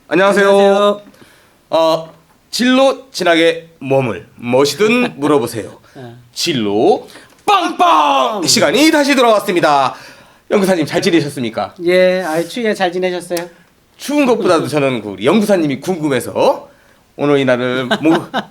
안녕하세요. 안녕하세요. 진로 진학의 몸을 무엇이든 물어보세요. 진로 빵빵 시간이 다시 돌아왔습니다. 연구사님 잘 지내셨습니까? 예, 추위에 잘 지내셨어요? 추운 것보다도 저는 우리 연구사님이 궁금해서 오늘 이날을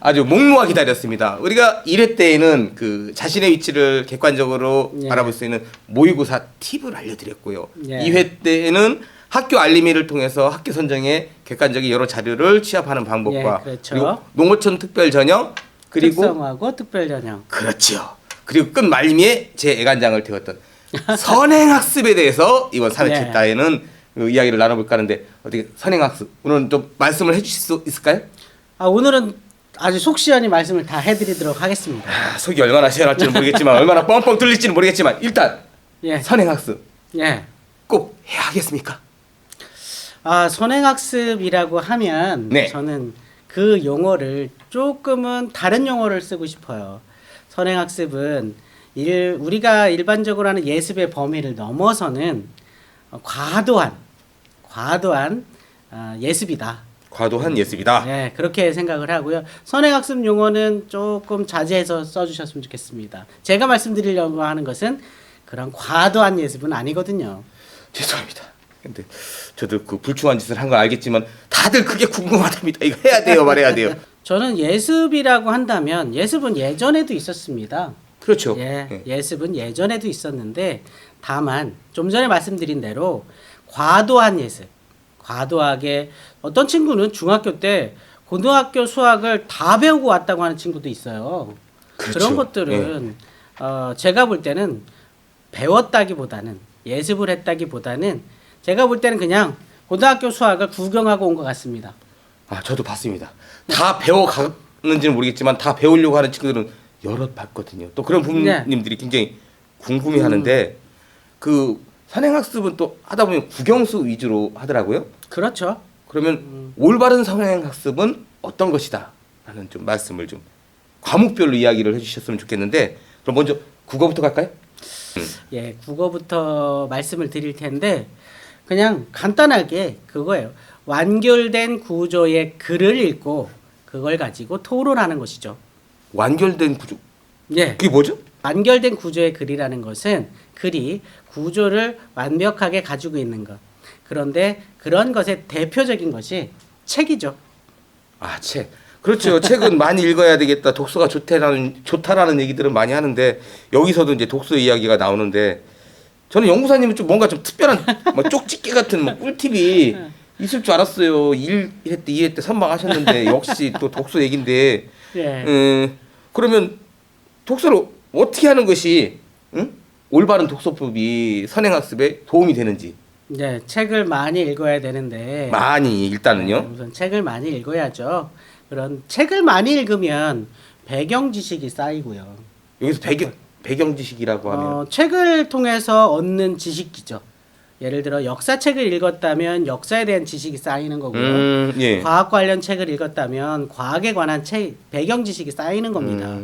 아주 목놓아 기다렸습니다. 우리가 1회 때에는 그 자신의 위치를 객관적으로 예. 알아볼 수 있는 모의고사 팁을 알려드렸고요. 예. 2회 때에는 학교 알림이를 통해서 학교 선정에 객관적인 여러 자료를 취합하는 방법과 예, 그렇죠. 그리고 농어촌 특별 전형 그리고 특성화고 특별 전형. 그렇지요. 그리고 끝말미에 제 애간장을 태웠던 선행학습에 대해서 이번 3회 예. 챕터에는 그 이야기를 나눠볼까 하는데 어떻게 선행학습 오늘은 좀 말씀을 해주실 수 있을까요? 오늘은 아주 속 시원히 말씀을 다 해드리도록 하겠습니다. 속이 얼마나 시원할지는 모르겠지만 얼마나 뻥뻥 뚫릴지는 모르겠지만 일단 예, 선행학습 예. 꼭 해야 하겠습니까? 선행학습이라고 하면 네. 저는 그 용어를 조금은 다른 용어를 쓰고 싶어요. 선행학습은 우리가 일반적으로 하는 예습의 범위를 넘어서는 과도한 예습이다. 과도한 예습이다. 네, 그렇게 생각을 하고요. 선행학습 용어는 조금 자제해서 써주셨으면 좋겠습니다. 제가 말씀드리려고 하는 것은 그런 과도한 예습은 아니거든요. 죄송합니다. 근데 저도 그 불충한 짓을 한 건 알겠지만 다들 그게 궁금하답니다. 이거 해야 돼요, 말해야 돼요. 저는 예습이라고 한다면 예습은 예전에도 있었습니다. 그렇죠. 예습은 예전에도 있었는데 다만 좀 전에 말씀드린 대로 과도한 예습, 과도하게 어떤 친구는 중학교 때 고등학교 수학을 다 배우고 왔다고 하는 친구도 있어요. 그렇죠. 그런 것들은 제가 볼 때는 배웠다기보다는 예습을 했다기보다는 제가 볼 때는 그냥 고등학교 수학을 구경하고 온 것 같습니다. 저도 봤습니다. 다 배워가는지는 모르겠지만 다 배우려고 하는 친구들은 여럿 봤거든요. 또 그런 부모님들이 굉장히 궁금해하는데 그 선행학습은 또 하다 보면 국영수 위주로 하더라고요. 그렇죠. 그러면 올바른 선행학습은 어떤 것이다? 라는 좀 말씀을 좀 과목별로 이야기를 해주셨으면 좋겠는데 그럼 먼저 국어부터 갈까요? 예, 국어부터 말씀을 드릴 텐데 그냥 간단하게 그거예요. 완결된 구조의 글을 읽고 그걸 가지고 토론하는 것이죠. 완결된 구조. 예. 그게 뭐죠? 완결된 구조의 글이라는 것은 글이 구조를 완벽하게 가지고 있는 것. 그런데 그런 것의 대표적인 것이 책이죠. 책. 그렇죠. 책은 많이 읽어야 되겠다. 독서가 좋다라는 얘기들은 많이 하는데 여기서도 이제 독서 이야기가 나오는데 저는 연구사님은 좀 뭔가 좀 특별한 뭐 쪽집게 같은 뭐 꿀팁이 있을 줄 알았어요. 1회 때 2회 때 선방하셨는데 역시 또 독서 얘긴데 예. 그러면 독서를 어떻게 하는 것이 올바른 독서법이 선행학습에 도움이 되는지. 네, 책을 많이 읽어야 되는데 많이 일단은요. 우선 책을 많이 읽어야죠. 그런 책을 많이 읽으면 배경 지식이 쌓이고요. 여기서 배경 지식이라고 하면 책을 통해서 얻는 지식이죠. 예를 들어 역사책을 읽었다면 역사에 대한 지식이 쌓이는 거고요. 예. 과학 관련 책을 읽었다면 과학에 관한 배경 지식이 쌓이는 겁니다.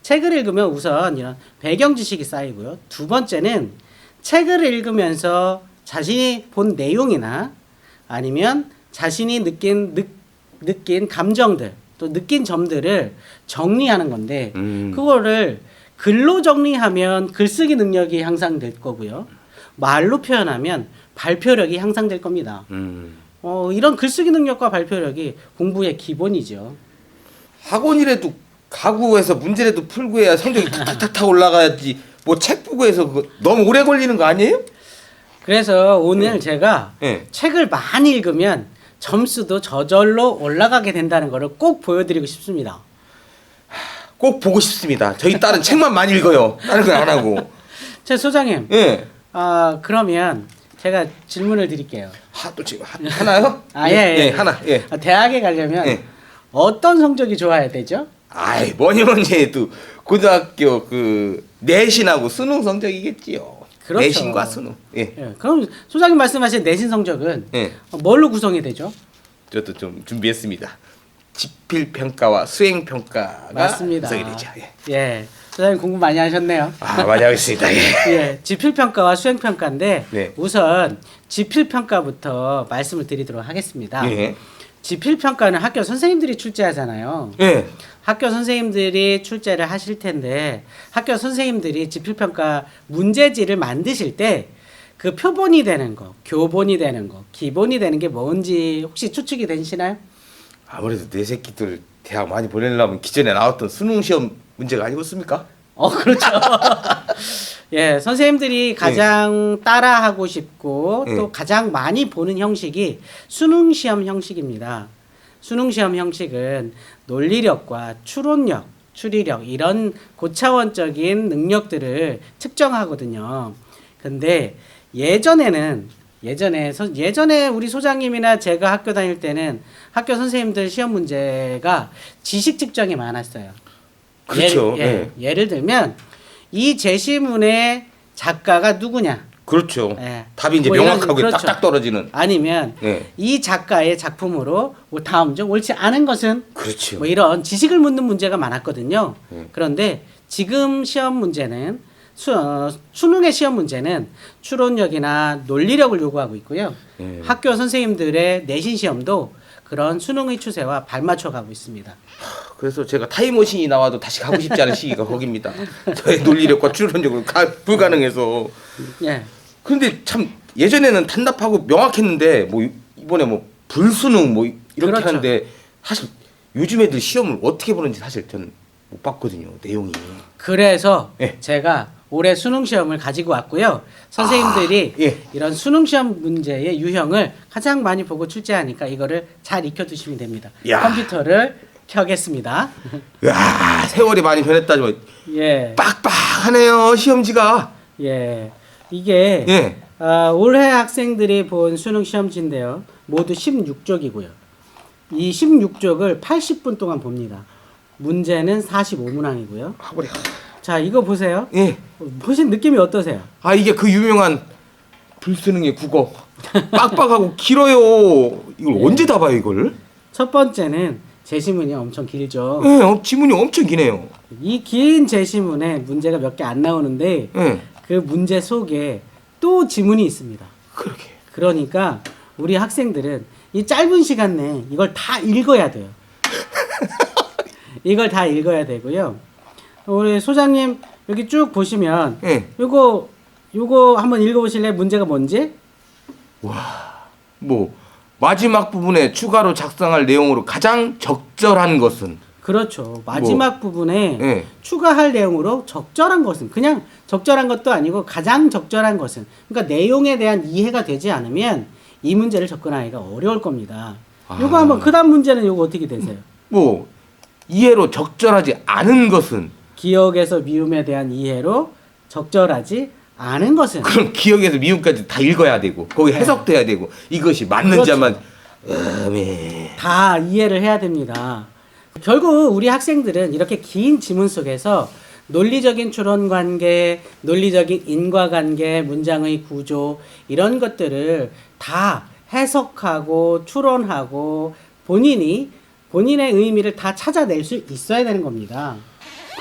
책을 읽으면 우선 이런 배경 지식이 쌓이고요. 두 번째는 책을 읽으면서 자신이 본 내용이나 아니면 자신이 느낀 감정들 또 느낀 점들을 정리하는 건데 그거를 글로 정리하면 글쓰기 능력이 향상될 거고요. 말로 표현하면 발표력이 향상될 겁니다. 이런 글쓰기 능력과 발표력이 공부의 기본이죠. 학원이라도 가구에서 문제라도 풀고 해야 성적이 탁탁탁 올라가야지. 뭐 책 보고 해서 그거 너무 오래 걸리는 거 아니에요? 그래서 오늘 제가 네. 책을 많이 읽으면 점수도 저절로 올라가게 된다는 것을 꼭 보여드리고 싶습니다. 꼭 보고 싶습니다. 저희 딸은 책만 많이 읽어요. 다른 건 안 하고. 제 소장님, 예. 그러면 제가 질문을 드릴게요. 또 지금 하나요? 예. 하나. 예. 대학에 가려면 예. 어떤 성적이 좋아야 되죠? 뭐니 해도 고등학교 그 내신하고 수능 성적이겠지요. 그렇죠. 내신과 수능. 예. 그럼 소장님 말씀하신 내신 성적은 뭘로 구성이 되죠? 저도 좀 준비했습니다. 지필 평가와 수행 평가가 맞습니다. 구성이 되죠. 예. 소장님 공부 많이 하셨네요. 많이 하겠습니다. 예. 예, 지필평가와 수행평가인데 네. 우선 지필평가부터 말씀을 드리도록 하겠습니다. 예. 지필평가는 학교 선생님들이 출제하잖아요. 예. 학교 선생님들이 출제를 하실 텐데 학교 선생님들이 지필평가 문제지를 만드실 때 그 표본이 되는 거, 교본이 되는 거, 기본이 되는 게 뭔지 혹시 추측이 되시나요? 아무래도 내 새끼들 대학 많이 보내려면 기존에 나왔던 수능 시험 문제가 아니겠습니까? 그렇죠. 예, 선생님들이 가장 따라하고 싶고 예. 또 가장 많이 보는 형식이 수능 시험 형식입니다. 수능 시험 형식은 논리력과 추론력, 추리력 이런 고차원적인 능력들을 측정하거든요. 근데 예전에 우리 소장님이나 제가 학교 다닐 때는 학교 선생님들 시험 문제가 지식 측정이 많았어요. 그렇죠. 예를 들면 이 제시문의 작가가 누구냐. 그렇죠. 예. 답이 이제 뭐 이런, 명확하게 그렇죠. 딱딱 떨어지는. 아니면 예. 이 작가의 작품으로 다음 중 옳지 않은 것은 그렇죠. 뭐 이런 지식을 묻는 문제가 많았거든요. 예. 그런데 지금 시험 문제는 수능의 시험 문제는 추론력이나 논리력을 요구하고 있고요. 예. 학교 선생님들의 내신 시험도 그런 수능의 추세와 발맞춰 가고 있습니다. 그래서 제가 타임머신이 나와도 다시 가고 싶지 않은 시기가 거기입니다. 저의 논리력과 추론력으로 불가능해서. 예. 그런데 참 예전에는 단답하고 명확했는데 뭐 이번에 뭐 불수능 뭐 이렇게 그렇죠. 하는데 사실 요즘 애들 시험을 어떻게 보는지 사실 저는 못 봤거든요. 내용이. 그래서 예. 제가 올해 수능 시험을 가지고 왔고요. 선생님들이 예. 이런 수능 시험 문제의 유형을 가장 많이 보고 출제하니까 이거를 잘 익혀두시면 됩니다. 야. 컴퓨터를 켜겠습니다. 야 세월이 많이 변했다지만 예, 빡빡하네요 시험지가. 예, 이게 예. 올해 학생들이 본 수능 시험지인데요. 모두 16쪽이고요. 이 16쪽을 80분 동안 봅니다. 문제는 45문항이고요. 하버려. 자, 이거 보세요. 예. 보신 느낌이 어떠세요? 아 이게 그 유명한 불수능의 국어 빡빡하고 길어요. 이걸 예. 언제 다 봐요 이걸? 첫 번째는 제시문이 엄청 길죠. 예, 지문이 엄청 기네요. 이 긴 제시문에 문제가 몇 개 안 나오는데 예. 그 문제 속에 또 지문이 있습니다. 그러게. 그러니까 우리 학생들은 이 짧은 시간 내에 이걸 다 읽어야 돼요. 이걸 다 읽어야 되고요. 우리 소장님 여기 쭉 보시면 예. 요거 한번 읽어보실래요? 문제가 뭔지? 뭐 마지막 부분에 추가로 작성할 내용으로 가장 적절한 것은. 그렇죠. 마지막 부분에 예. 추가할 내용으로 적절한 것은 그냥 적절한 것도 아니고 가장 적절한 것은 그러니까 내용에 대한 이해가 되지 않으면 이 문제를 접근하기가 어려울 겁니다. 요거 한번 그다음 문제는 요거 어떻게 되세요? 뭐 이해로 적절하지 않은 것은. 기억에서 미움에 대한 이해로 적절하지 않은 것은 그럼 기억에서 미움까지 다 읽어야 되고 거기 네. 해석돼야 되고 이것이 맞는지만 다 이해를 해야 됩니다. 결국 우리 학생들은 이렇게 긴 지문 속에서 논리적인 추론 관계, 논리적인 인과관계, 문장의 구조 이런 것들을 다 해석하고 추론하고 본인의 의미를 다 찾아낼 수 있어야 되는 겁니다.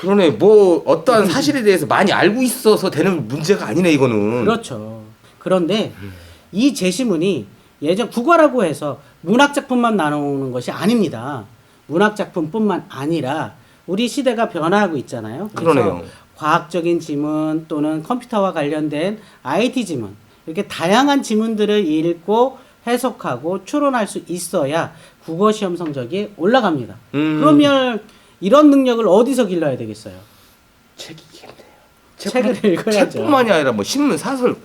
그러네. 뭐 어떠한 사실에 대해서 많이 알고 있어서 되는 문제가 아니네 이거는. 그렇죠. 그런데 이 제시문이 예전 국어라고 해서 문학작품만 나오는 것이 아닙니다. 문학작품뿐만 아니라 우리 시대가 변화하고 있잖아요. 그래서 그러네요. 과학적인 지문 또는 컴퓨터와 관련된 IT 지문 이렇게 다양한 지문들을 읽고 해석하고 추론할 수 있어야 국어 시험 성적이 올라갑니다. 그러면 이런 능력을 어디서 길러야 되겠어요? 책이 힘들어요. 책을 읽어야죠. 책뿐만이 아니라 뭐 신문, 사설,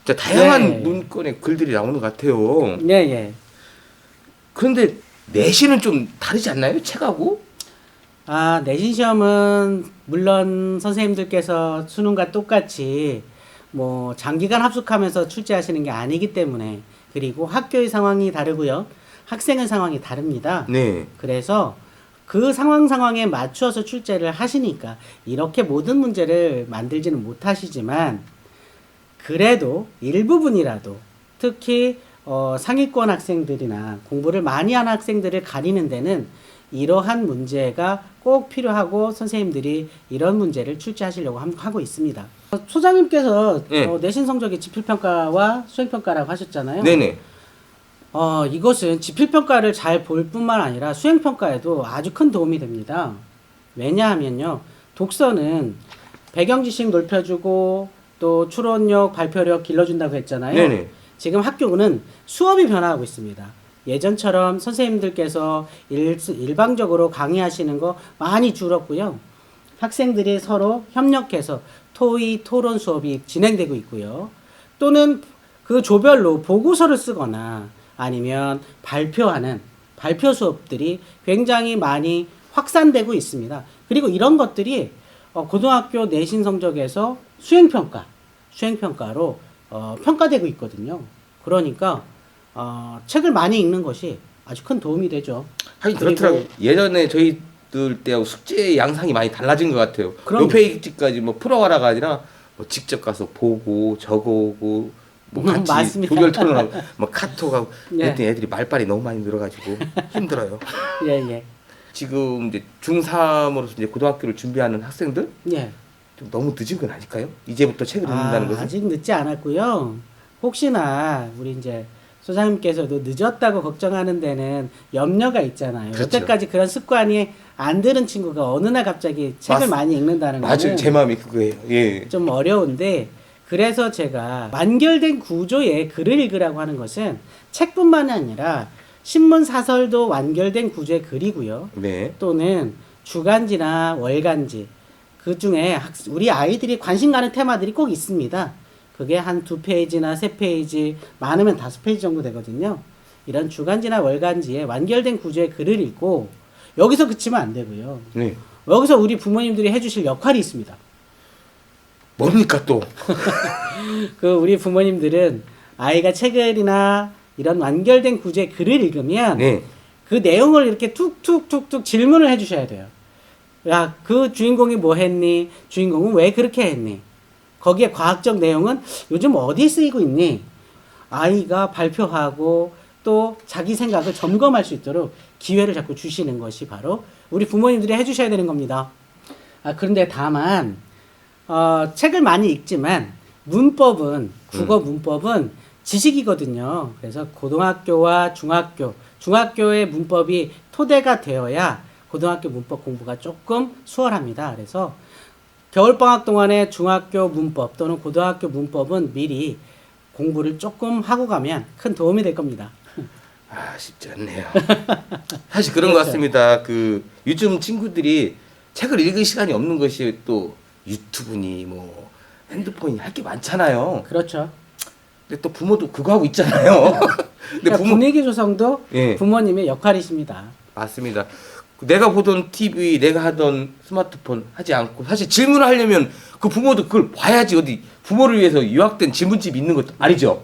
진짜 다양한 네. 문건의 글들이 나오는 것 같아요. 예, 예. 그런데 내신은 좀 다르지 않나요? 책하고? 내신 시험은 물론 선생님들께서 수능과 똑같이 뭐 장기간 합숙하면서 출제하시는 게 아니기 때문에 그리고 학교의 상황이 다르고요. 학생의 상황이 다릅니다. 네. 그래서 그 상황에 맞추어서 출제를 하시니까 이렇게 모든 문제를 만들지는 못하시지만 그래도 일부분이라도 특히 상위권 학생들이나 공부를 많이 하는 학생들을 가리는 데는 이러한 문제가 꼭 필요하고 선생님들이 이런 문제를 출제하시려고 하고 있습니다. 소장님께서 네. 내신 성적이 지필평가와 수행평가라고 하셨잖아요. 네네. 이것은 지필평가를 잘 볼 뿐만 아니라 수행평가에도 아주 큰 도움이 됩니다. 왜냐하면요, 독서는 배경지식 넓혀주고 또 추론력, 발표력 길러준다고 했잖아요. 네네. 지금 학교는 수업이 변화하고 있습니다. 예전처럼 선생님들께서 일방적으로 강의하시는 거 많이 줄었고요. 학생들이 서로 협력해서 토의, 토론 수업이 진행되고 있고요. 또는 그 조별로 보고서를 쓰거나 아니면 발표하는 발표 수업들이 굉장히 많이 확산되고 있습니다. 그리고 이런 것들이 고등학교 내신 성적에서 수행평가로 평가되고 있거든요. 그러니까 책을 많이 읽는 것이 아주 큰 도움이 되죠. 하긴 그렇더라고요. 예전에 저희들 때하고 숙제 양상이 많이 달라진 것 같아요. 그럼요. 몇 페이지까지 뭐 풀어가라가 아니라 뭐 직접 가서 보고 적어오고 뭐 같이 맞습니다. 조별 토론하고 뭐 카톡하고 네. 그랬더니 애들이 말빨이 너무 많이 늘어가지고 힘들어요. 예. 지금 이제 중3으로서 이제 고등학교를 준비하는 학생들 예. 좀 너무 늦은 건 아닐까요? 이제부터 책을 읽는다는 것은? 아직 늦지 않았고요. 혹시나 우리 이제 소장님께서도 늦었다고 걱정하는 데는 염려가 있잖아요. 그렇죠. 여태까지 그런 습관이 안 들은 친구가 어느 날 갑자기 책을 많이 읽는다는 맞아요. 거는 제 마음이 그거예요. 예. 좀 어려운데, 그래서 제가 완결된 구조의 글을 읽으라고 하는 것은 책뿐만 아니라 신문 사설도 완결된 구조의 글이고요. 네. 또는 주간지나 월간지, 그 중에 우리 아이들이 관심 가는 테마들이 꼭 있습니다. 그게 한 2페이지나 3페이지, 많으면 5페이지 정도 되거든요. 이런 주간지나 월간지에 완결된 구조의 글을 읽고 여기서 그치면 안 되고요. 네. 여기서 우리 부모님들이 해주실 역할이 있습니다. 뭡니까 또? 그 우리 부모님들은 아이가 책을이나 이런 완결된 구조의 글을 읽으면 네. 그 내용을 이렇게 툭툭툭툭 질문을 해주셔야 돼요. 야, 그 주인공이 뭐 했니? 주인공은 왜 그렇게 했니? 거기에 과학적 내용은 요즘 어디에 쓰이고 있니? 아이가 발표하고 또 자기 생각을 점검할 수 있도록 기회를 자꾸 주시는 것이 바로 우리 부모님들이 해주셔야 되는 겁니다. 그런데 다만 책을 많이 읽지만 문법은, 국어 문법은 지식이거든요. 그래서 고등학교와 중학교의 문법이 토대가 되어야 고등학교 문법 공부가 조금 수월합니다. 그래서 겨울방학 동안에 중학교 문법 또는 고등학교 문법은 미리 공부를 조금 하고 가면 큰 도움이 될 겁니다. 쉽지 않네요. 사실 그런 것 같습니다. 그 요즘 친구들이 책을 읽을 시간이 없는 것이 또 유튜브니 뭐 핸드폰이 할 게 많잖아요. 그렇죠. 근데 또 부모도 그거 하고 있잖아요. 근데 그러니까 분위기 조성도 예. 부모님의 역할이십니다. 맞습니다. 내가 보던 TV, 내가 하던 스마트폰 하지 않고 사실 질문을 하려면 그 부모도 그걸 봐야지. 어디 부모를 위해서 요약된 질문집이 있는 것도 아니죠.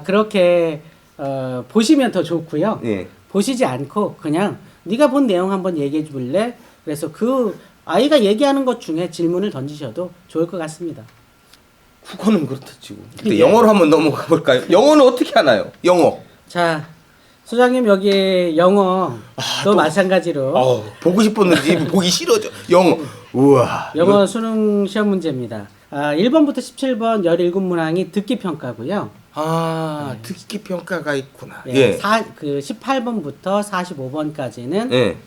그렇게 보시면 더 좋고요. 예. 보시지 않고 그냥 네가 본 내용 한번 얘기해 줄래? 그래서 그 아이가 얘기하는 것 중에 질문을 던지셔도 좋을 것 같습니다. 국어는 그렇다 치고. 근데 예. 영어로 한번 넘어가 볼까요? 영어는 어떻게 하나요? 영어. 자, 소장님 여기 영어도 또- 마찬가지로 보고 싶었는지 보기 싫어져. 영어. 우와. 영어 수능 시험 문제입니다. 1번부터 17번 17문항이 듣기 평가고요. 듣기 평가가 있구나. 예, 예. 18번부터 45번까지는 예.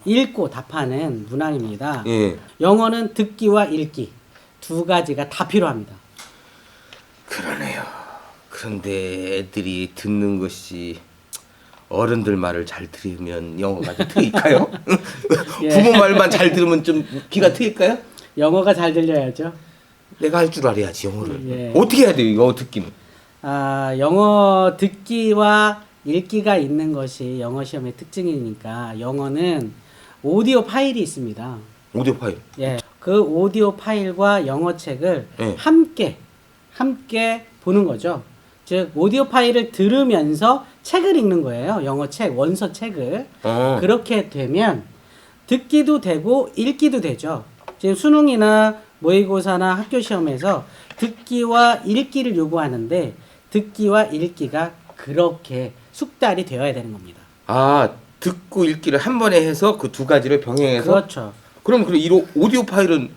읽고 답하는 문항입니다. 예. 영어는 듣기와 읽기 두 가지가 다 필요합니다. 그러네요. 그런데 애들이 듣는 것이 어른들 말을 잘 들으면 영어가 좀 트일까요? 예. 부모 말만 잘 들으면 좀 귀가 트일까요? 영어가 잘 들려야죠. 내가 할 줄 알아야지 영어를. 예. 어떻게 해야 돼요? 영어 듣기는. 영어 듣기와 읽기가 있는 것이 영어 시험의 특징이니까 영어는 오디오 파일이 있습니다. 오디오 파일. 예. 그 오디오 파일과 영어 책을 예. 함께 보는 거죠. 즉 오디오 파일을 들으면서 책을 읽는 거예요. 영어 책, 원서 책을. 그렇게 되면 듣기도 되고 읽기도 되죠. 지금 수능이나 모의고사나 학교 시험에서 듣기와 읽기를 요구하는데 듣기와 읽기가 그렇게 숙달이 되어야 되는 겁니다. 듣고 읽기를 한 번에 해서 그 두 가지를 병행해서. 그렇죠. 그럼 이 오디오 파일은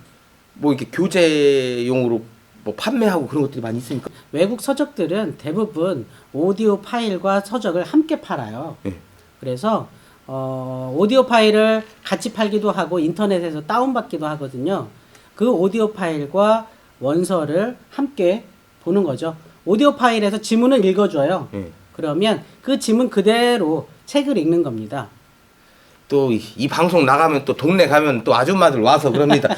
뭐 이렇게 교재용으로 뭐 판매하고 그런 것들이 많이 있으니까. 외국 서적들은 대부분 오디오 파일과 서적을 함께 팔아요. 네. 그래서 오디오 파일을 같이 팔기도 하고 인터넷에서 다운받기도 하거든요. 그 오디오 파일과 원서를 함께 보는 거죠. 오디오 파일에서 지문을 읽어줘요. 네. 그러면 그 지문 그대로 책을 읽는 겁니다. 또 이 방송 나가면 또 동네 가면 또 아줌마들 와서 그럽니다.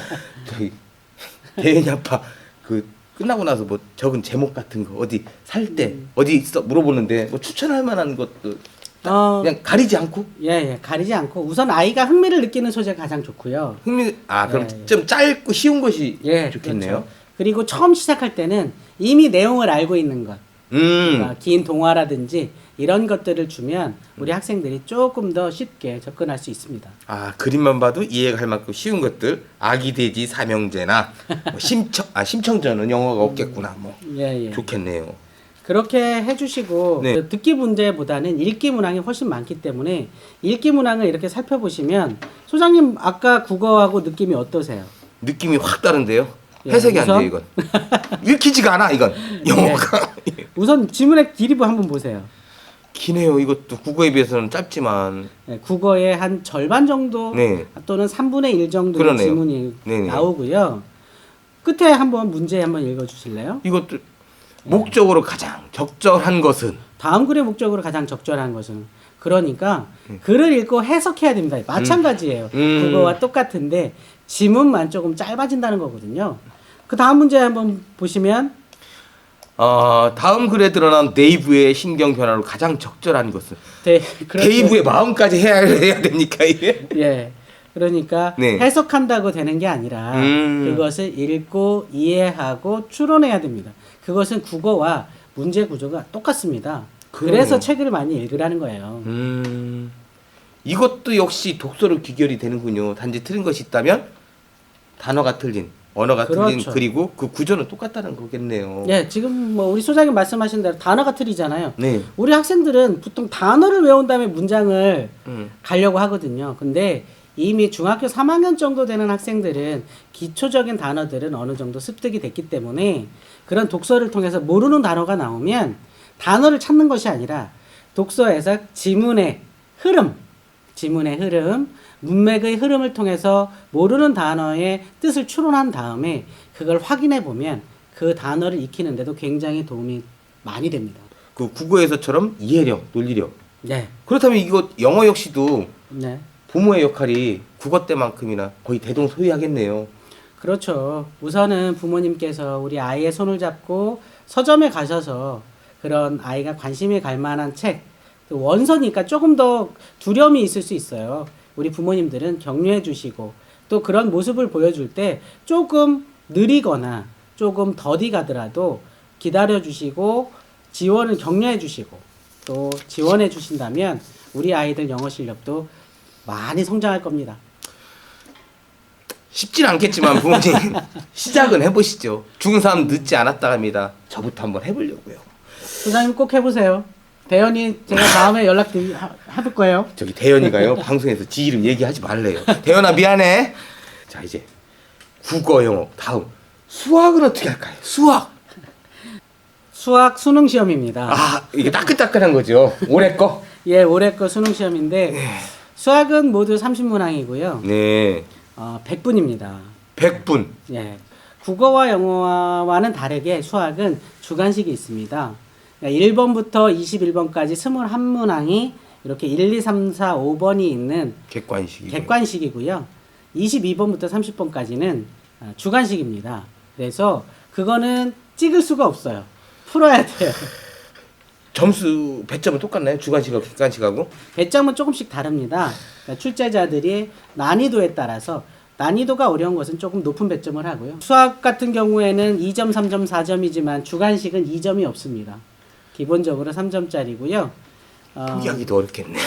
저희 대현이 아빠 그 끝나고 나서 뭐 적은 제목 같은 거 어디 살 때 어디 있어 물어보는데 뭐 추천할 만한 것도 그냥 가리지 않고 예, 가리지 않고 우선 아이가 흥미를 느끼는 소재가 가장 좋고요. 그럼 예. 좀 짧고 쉬운 것이 예, 좋겠네요. 그렇죠. 그리고 처음 시작할 때는 이미 내용을 알고 있는 것, 그러니까 긴 동화라든지 이런 것들을 주면 우리 학생들이 조금 더 쉽게 접근할 수 있습니다. 아 그림만 봐도 이해가 할 만큼 쉬운 것들 아기 돼지 삼형제나 뭐 심청전은 영어가 없겠구나 뭐 예. 좋겠네요. 그렇게 해주시고 네. 그 듣기 문제보다는 읽기 문항이 훨씬 많기 때문에 읽기 문항을 이렇게 살펴보시면 소장님 아까 국어하고 느낌이 어떠세요? 느낌이 확 다른데요. 예, 해석이 안 우선- 돼요 이건. 읽히지가 않아 이건 영어가. 우선 지문의 길이 한번 보세요. 기네요. 이것도 국어에 비해서는 짧지만. 네, 국어의 한 절반 정도 네. 또는 3분의 1 정도의 그러네요. 지문이 네네. 나오고요. 끝에 한번 문제 한번 읽어주실래요? 이것도 목적으로 가장 적절한 것은 다음 글의 목적으로 가장 적절한 것은 그러니까 글을 읽고 해석해야 됩니다. 마찬가지예요. 국어와 똑같은데 지문만 조금 짧아진다는 거거든요. 그 다음 문제 한번 보시면 다음 글에 드러난 데이브의 심경 변화로 가장 적절한 것은 그렇죠. 데이브의 마음까지 해야 됩니까 이게? 예. 그러니까 네. 해석한다고 되는 게 아니라 그것을 읽고 이해하고 추론해야 됩니다. 그것은 국어와 문제 구조가 똑같습니다. 그러네요. 그래서 책을 많이 읽으라는 거예요. 이것도 역시 독서로 귀결이 되는군요. 단지 틀린 것이 있다면 단어가 틀린, 언어가 틀린, 그렇죠. 그리고 그 구조는 똑같다는 거겠네요. 예, 지금 뭐 우리 소장님 말씀하신 대로 단어가 틀리잖아요. 네. 우리 학생들은 보통 단어를 외운 다음에 문장을 음. 가려고 하거든요. 근데 이미 중학교 3학년 정도 되는 학생들은 기초적인 단어들은 어느 정도 습득이 됐기 때문에 그런 독서를 통해서 모르는 단어가 나오면 단어를 찾는 것이 아니라 독서에서 지문의 흐름, 문맥의 흐름을 통해서 모르는 단어의 뜻을 추론한 다음에 그걸 확인해 보면 그 단어를 익히는데도 굉장히 도움이 많이 됩니다. 그 국어에서처럼 이해력, 논리력. 네. 그렇다면 이거 영어 역시도 네. 부모의 역할이 국어 때만큼이나 거의 대동소이하겠네요. 그렇죠. 우선은 부모님께서 우리 아이의 손을 잡고 서점에 가셔서 그런 아이가 관심이 갈 만한 책, 또 원서니까 조금 더 두려움이 있을 수 있어요. 우리 부모님들은 격려해 주시고 또 그런 모습을 보여줄 때 조금 느리거나 조금 더디 가더라도 기다려 주시고 지원을 격려해 주시고 또 지원해 주신다면 우리 아이들 영어 실력도 많이 성장할 겁니다. 쉽진 않겠지만 부모님 시작은 해보시죠. 중3 늦지 않았다 합니다. 저부터 한번 해보려고요. 소장님 꼭 해보세요. 대현이 제가 다음에 해볼 거예요. 저기 대현이가요 방송에서 지 이름 얘기하지 말래요. 대현아 미안해. 자 이제 국어 영어 다음 수학은 어떻게 할까요? 수학 수능 시험입니다. 이게 따끈따끈한 거죠. 올해 거. 예, 올해 거 수능 시험인데 수학은 모두 30문항이고요. 네. 100분입니다. 100분. 예. 국어와 영어와는 다르게 수학은 주관식이 있습니다. 그러니까 1번부터 21번까지 21문항이 이렇게 1, 2, 3, 4, 5번이 있는 객관식이고요. 22번부터 30번까지는 주관식입니다. 그래서 그거는 찍을 수가 없어요. 풀어야 돼요. 점수 배점은 똑같나요? 주관식하고 객관식하고? 배점은 조금씩 다릅니다. 그러니까 출제자들이 난이도에 따라서 난이도가 어려운 것은 조금 높은 배점을 하고요. 수학 같은 경우에는 2점, 3점, 4점이지만 주관식은 2점이 없습니다. 기본적으로 3점짜리고요. 포기하기도 어렵겠네요.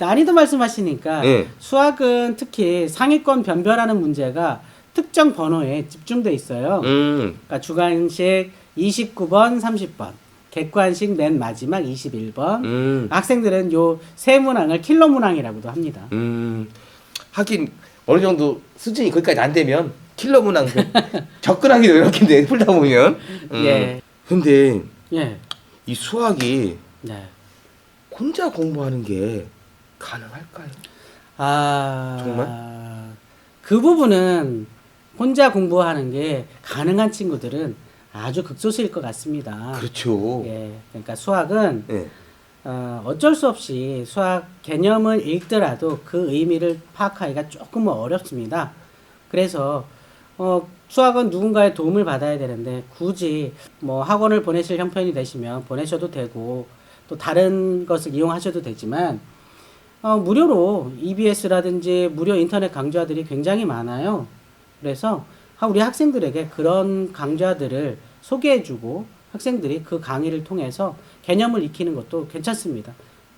난이도 말씀하시니까 네. 수학은 특히 상위권 변별하는 문제가 특정 번호에 집중돼 있어요. 그러니까 주관식 29번, 30번, 객관식 맨 마지막 21번. 학생들은 요 세 문항을 킬러 문항이라고도 합니다. 하긴 어느 정도 수준이 거기까지 안 되면 킬러 문항 접근하기도 이렇게 풀다 보면. 예. 근데 예. 이 수학이 네. 혼자 공부하는 게 가능할까요? 아, 정말? 그 부분은 혼자 공부하는 게 가능한 친구들은 아주 극소수일 것 같습니다. 그렇죠. 예. 그러니까 수학은 예. 어쩔 수 없이 수학 개념을 읽더라도 그 의미를 파악하기가 조금은 어렵습니다. 그래서 수학은 누군가의 도움을 받아야 되는데 굳이 뭐 학원을 보내실 형편이 되시면 보내셔도 되고 또 다른 것을 이용하셔도 되지만 무료로 EBS라든지 무료 인터넷 강좌들이 굉장히 많아요. 그래서 우리 학생들에게 그런 강좌들을 소개해주고 학생들이 그 강의를 통해서 개념을 익히는 것도 괜찮습니다.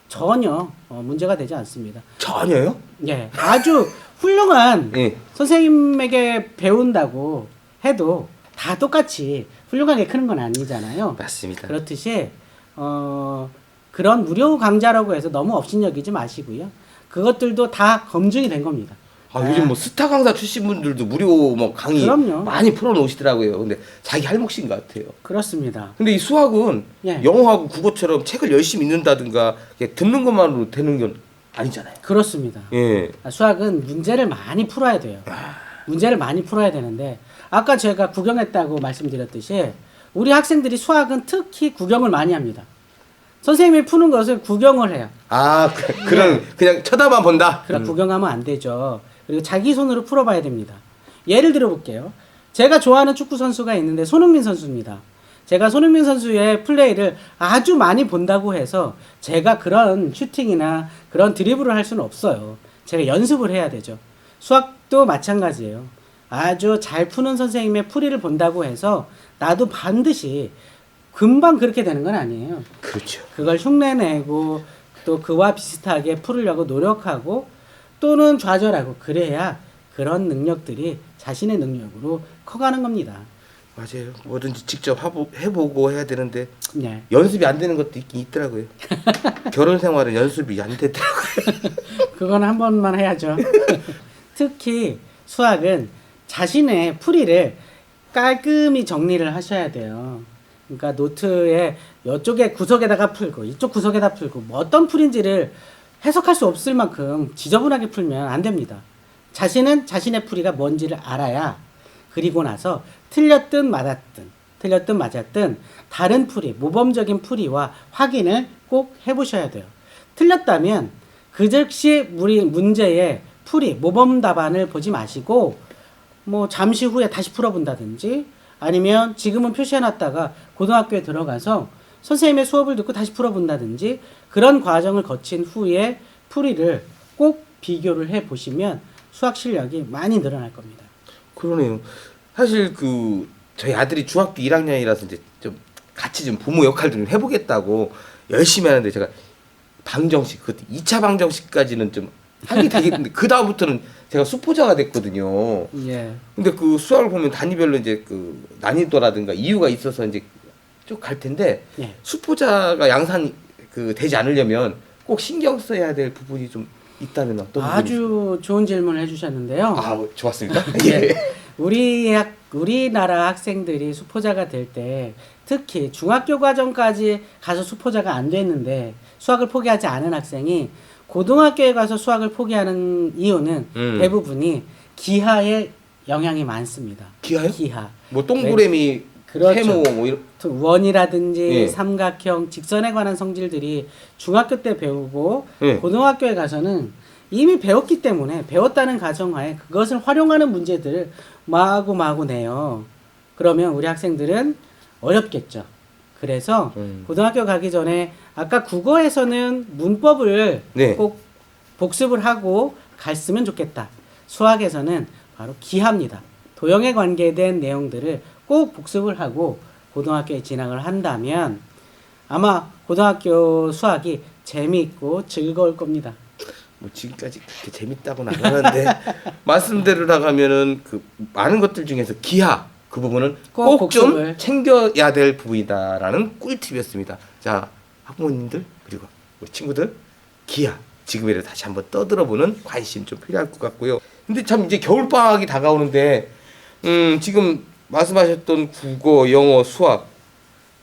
전혀 문제가 되지 않습니다. 전혀요? 예, 아주 훌륭한 예. 선생님에게 배운다고 해도 다 똑같이 훌륭하게 크는 건 아니잖아요. 맞습니다. 그렇듯이 그런 무료 강좌라고 해서 너무 업신여기지 마시고요. 그것들도 다 검증이 된 겁니다. 요즘 뭐 스타 강사 출신 분들도 무료 뭐 강의 그럼요. 많이 풀어놓으시더라고요. 근데 자기 할 몫인 것 같아요. 그렇습니다. 근데 이 수학은 예. 영어하고 국어처럼 책을 열심히 읽는다든가 이렇게 듣는 것만으로 되는 건 아니잖아요. 그렇습니다. 예. 수학은 문제를 많이 풀어야 돼요. 문제를 많이 풀어야 되는데 아까 제가 구경했다고 말씀드렸듯이 우리 학생들이 수학은 특히 구경을 많이 합니다. 선생님이 푸는 것을 구경을 해요. 그런 그냥 쳐다만 본다. 그럼 구경하면 안 되죠. 그리고 자기 손으로 풀어봐야 됩니다. 예를 들어 볼게요. 제가 좋아하는 축구 선수가 있는데 손흥민 선수입니다. 제가 손흥민 선수의 플레이를 아주 많이 본다고 해서 제가 그런 슈팅이나 그런 드리블을 할 수는 없어요. 제가 연습을 해야 되죠. 수학도 마찬가지예요. 아주 잘 푸는 선생님의 풀이를 본다고 해서 나도 반드시 금방 그렇게 되는 건 아니에요. 그렇죠. 그걸 흉내내고 또 그와 비슷하게 풀으려고 노력하고 또는 좌절하고 그래야 그런 능력들이 자신의 능력으로 커가는 겁니다. 맞아요. 뭐든지 직접 해보고 해야 되는데 네. 연습이 안 되는 것도 있긴 있더라고요. 결혼 생활은 연습이 안 되더라고요. 그건 한 번만 해야죠. 특히 수학은 자신의 풀이를 깔끔히 정리를 하셔야 돼요. 그러니까 노트에 이쪽에 구석에다가 풀고 이쪽 구석에다 풀고 뭐 어떤 풀인지를 해석할 수 없을 만큼 지저분하게 풀면 안 됩니다. 자신은 자신의 풀이가 뭔지를 알아야 그리고 나서 틀렸든 맞았든 다른 풀이, 모범적인 풀이와 확인을 꼭 해보셔야 돼요. 틀렸다면 그 즉시 우리 문제의 풀이, 모범 답안을 보지 마시고 뭐 잠시 후에 다시 풀어본다든지 아니면 지금은 표시해놨다가 고등학교에 들어가서 선생님의 수업을 듣고 다시 풀어본다든지 그런 과정을 거친 후에 풀이를 꼭 비교를 해보시면 수학 실력이 많이 늘어날 겁니다. 그러네요. 사실 저희 아들이 중학교 1학년이라서 이제 좀 같이 좀 부모 역할 좀 해보겠다고 열심히 하는데 제가 방정식, 그것도 2차 방정식까지는 좀 하기 되겠는데 그 다음부터는 제가 수포자가 됐거든요. 예. 근데 그 수학을 보면 단위별로 이제 그 난이도라든가 이유가 있어서 이제 쭉 갈 텐데 예. 수포자가 양산 되지 않으려면 꼭 신경 써야 될 부분이 좀 있다면 어떤 부분이 아주 좋은 질문을 해주셨는데요. 좋았습니다. 예. 우리나라 학생들이 수포자가 될 때 특히 중학교 과정까지 가서 수포자가 안 됐는데 수학을 포기하지 않은 학생이 고등학교에 가서 수학을 포기하는 이유는 대부분이 기하의 영향이 많습니다. 기하요? 기하. 뭐 동그라미, 그렇죠. 세모 뭐 이런 원이라든지 예. 삼각형, 직선에 관한 성질들이 중학교 때 배우고 예. 고등학교에 가서는 이미 배웠기 때문에 배웠다는 가정하에 그것을 활용하는 문제들을 마구 내요. 그러면 우리 학생들은 어렵겠죠. 그래서 고등학교 가기 전에 아까 국어에서는 문법을 네. 꼭 복습을 하고 갔으면 좋겠다. 수학에서는 바로 기하입니다. 도형에 관계된 내용들을 꼭 복습을 하고 고등학교에 진학을 한다면 아마 고등학교 수학이 재미있고 즐거울 겁니다. 뭐 지금까지 그렇게 재밌다고는 안 하는데 말씀대로 나가면은 많은 것들 중에서 기하 그 부분은 꼭 좀 챙겨야 될 부분이다라는 꿀팁이었습니다. 자, 학부모님들 그리고 우리 친구들 기하 지금이라도 다시 한번 떠들어보는 관심 좀 필요할 것 같고요. 근데 참 이제 겨울 방학이 다가오는데 지금 말씀하셨던 국어, 영어, 수학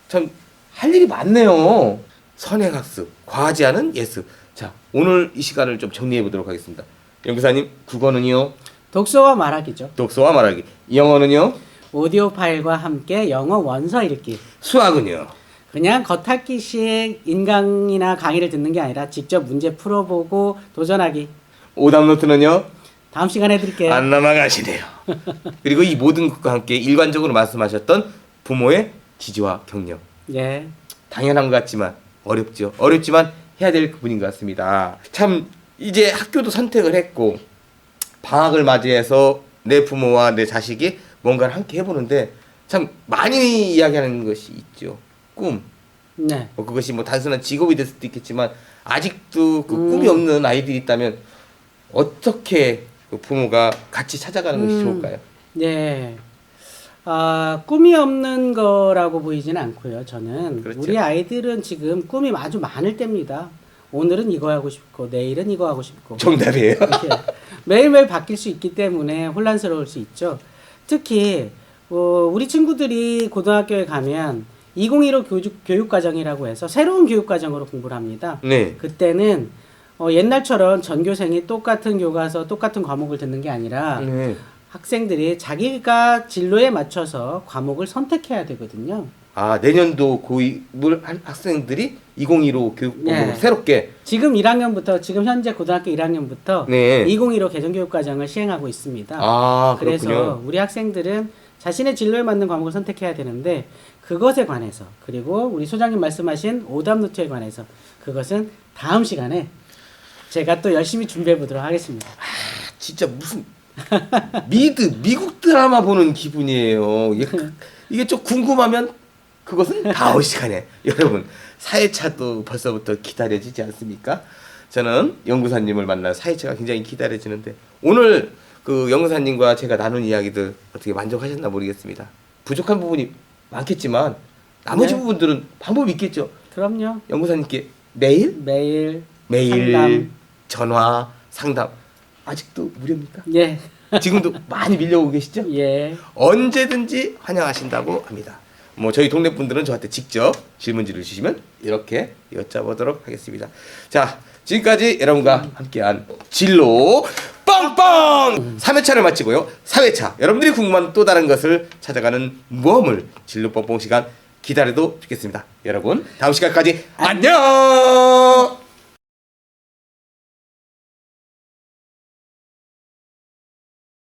참 할 일이 많네요. 선행학습, 과하지 않은 예습. 자, 오늘 이 시간을 좀 정리해 보도록 하겠습니다. 연구사님, 국어는요? 독서와 말하기죠. 독서와 말하기. 영어는요? 오디오 파일과 함께 영어 원서 읽기. 수학은요? 그냥 겉핥기식 인강이나 강의를 듣는 게 아니라 직접 문제 풀어보고 도전하기. 오답노트는요? 다음 시간에 해드릴게요. 안 넘어가시네요. 그리고 이 모든 것과 함께 일관적으로 말씀하셨던 부모의 지지와 격려. 예. 당연한 것 같지만 어렵죠. 어렵지만 해야 될 부분인 것 같습니다. 참 이제 학교도 선택을 했고 방학을 맞이해서 내 부모와 내 자식이 뭔가를 함께 해보는데 참 많이 이야기하는 것이 있죠. 꿈. 네. 그것이 뭐 단순한 직업이 될 수도 있겠지만 아직도 그 꿈이 없는 아이들이 있다면 어떻게 그 부모가 같이 찾아가는 것이 좋을까요? 네. 꿈이 없는 거라고 보이지는 않고요. 저는 그렇죠. 우리 아이들은 지금 꿈이 아주 많을 때입니다. 오늘은 이거 하고 싶고 내일은 이거 하고 싶고 정답이에요. 이렇게 매일매일 바뀔 수 있기 때문에 혼란스러울 수 있죠. 특히 우리 친구들이 고등학교에 가면 2015 교육과정이라고 해서 새로운 교육과정으로 공부를 합니다. 네. 그때는 옛날처럼 전교생이 똑같은 교과서 똑같은 과목을 듣는 게 아니라 네. 학생들이 자기가 진로에 맞춰서 과목을 선택해야 되거든요. 아, 내년도 고입을 할 학생들이 2015 교육법으로 네. 새롭게. 지금 1학년부터 지금 현재 고등학교 1학년부터 네. 2015 개정교육과정을 시행하고 있습니다. 아, 그래서 그렇군요. 우리 학생들은 자신의 진로에 맞는 과목을 선택해야 되는데 그것에 관해서 그리고 우리 소장님 말씀하신 오답노트에 관해서 그것은 다음 시간에 제가 또 열심히 준비해 보도록 하겠습니다. 진짜 무슨 미국 드라마 보는 기분이에요. 이게 좀 궁금하면 그것은 다음 시간에 여러분 4회차도 벌써부터 기다려지지 않습니까? 저는 연구사님을 만날 4회차가 굉장히 기다려지는데 오늘 그 연구사님과 제가 나눈 이야기들 어떻게 만족하셨나 모르겠습니다. 부족한 부분이 많겠지만 나머지 네. 부분들은 방법이 있겠죠. 그럼요. 연구사님께 매일 매일 상담. 전화 상담 아직도 무료입니까? 예. 지금도 많이 밀려오고 계시죠? 예. 언제든지 환영하신다고 합니다. 뭐 저희 동네 분들은 저한테 직접 질문지를 주시면 이렇게 여쭤보도록 하겠습니다. 자, 지금까지 여러분과 함께한 진로 빵빵 3회차를 마치고요. 4회차 여러분들이 궁금한 또 다른 것을 찾아가는 모험을 진로 뻥뻥 시간 기다려도 좋겠습니다. 여러분 다음 시간까지 안녕.